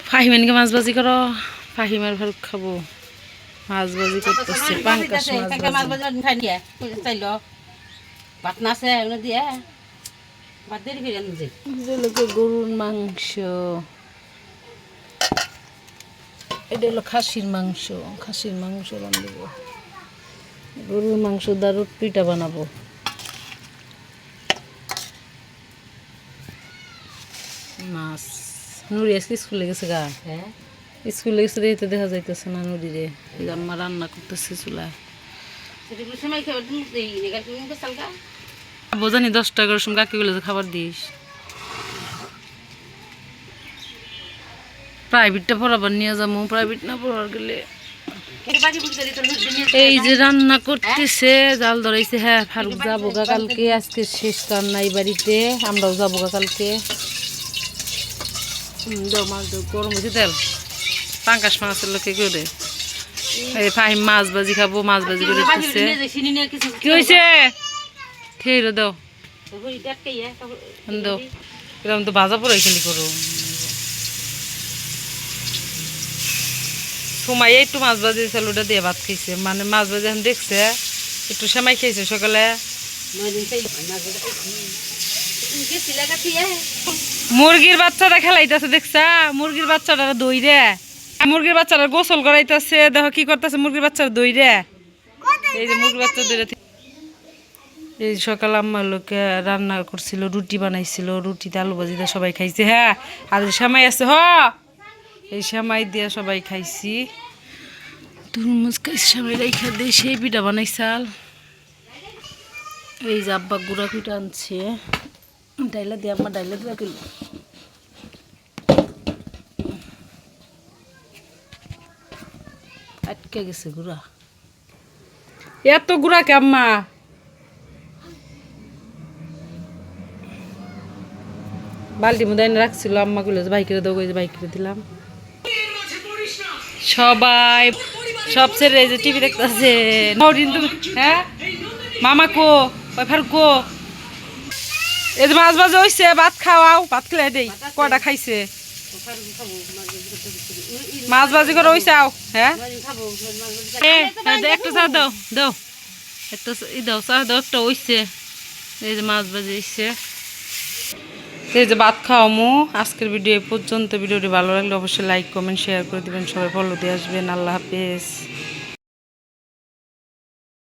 ফাহিমানকে মাছ ভাজি করো, ফাহিমার ভাত খাবো। মাছ ভাজি করতেছে, পাঙ্কাশ মাছ ভাজি। চাইলো ভাত নাছে দিয়ে ভাত দেরি করে আনছে। গরুর মাংস, এটা হলো খাসির মাংস। খাসির মাংস রান্ধিব, গরুর মাংস দারুট পিঠা বানাবো। মাছ নুরি আজকে স্কুলে গেছে গা। হ্যাঁ স্কুলে গেছে রে, দেখা যাইতেছে না নুরি রে। আম্মা রান্না করতেছে চুলায়। বোঝানি 10টা-11টার সময় কাকি বলে খাবার দিস। প্রাইভেটটা পড়াবার নিয়ে যাবো, প্রাইভেট না পড়ার গেলে। এই যে রান্না করতেছে, জাল ধরাইছে। হ্যাঁ ফারুক যাবো গা কালকে, আজকে শেষ রান্না এই বাড়িতে। আমরাও যাবো গা কালকে। দাও মাছ দাও, গরম হয়েছে তেল। পাঙ্কাশ মাছের লোকে করে এই ফাহিম মাছ ভাজি খাবো, মাছ ভাজি করে দিতেছে। কি হয়েছে? খেয়ে দাও দাও, এরকম তো ভাজা পড়াই খালি করো। সময় একটু মাছ ভাজি ছিল, ওটা দিয়ে ভাত খাইছে। মানে মাছ ভাজি এখন দেখছে, একটু সেমাই খাইছে সকালে। মুরগির বাচ্চাটা খেলাইতেছে দেখছা, মুরগির বাচ্চাটা দইরে, মুরগির বাচ্চাটা গোসল করাইতেছে। দেখো কি করতেছে মুরগির বাচ্চার দইরে। এই যে মুরগির বাচ্চা দইরে। এই সকাল আম্মার লোকে রান্না করছিল, রুটি বানাইছিল, রুটিতে আলু ভাজিতে সবাই খাইছে। হ্যাঁ আর সেমাই আছে, হ এই সেমাই দিয়ে সবাই খাইছি। তরমুজ খাইছি, সেমাই রেখা দিয়ে সেই পিঠা বানাইছাল। এই যে আব্বা গুঁড়া পিঠা আনছে, ডাইলা দিয়ে আম্মা ডাইলা দিয়ে গেল। আটকে গেছে গুঁড়া, এত গুঁড়া কে আম্মা? বালতি মধ্যে রাখছিল, আম্মা গুলো বাইকের দাও, বাইকের দিলাম। সবাই সব ছেড়ে এই যে টিভি দেখতেছে। হ্যাঁ মামা কো, ফারুক কো? এই যে মাছ ভাজা হইছে, ভাত খাওয়াও, ভাত খেলে দেই। কয়টা খাইছে? মাছ ভাজি করে হইছাও। হ্যাঁ একটা চা দাও, দাও একটা দাও, চা দাও একটা হইছে। এই যে মাছ ভাজি হইছে, এই যে ভাত খাওয়ামু। আজকের ভিডিও এই পর্যন্ত। ভিডিওটি ভালো লাগলে অবশ্যই লাইক কমেন্ট শেয়ার করে দিবেন, সবাই ফলো দিয়ে আসবেন। আল্লাহ হাফেজ।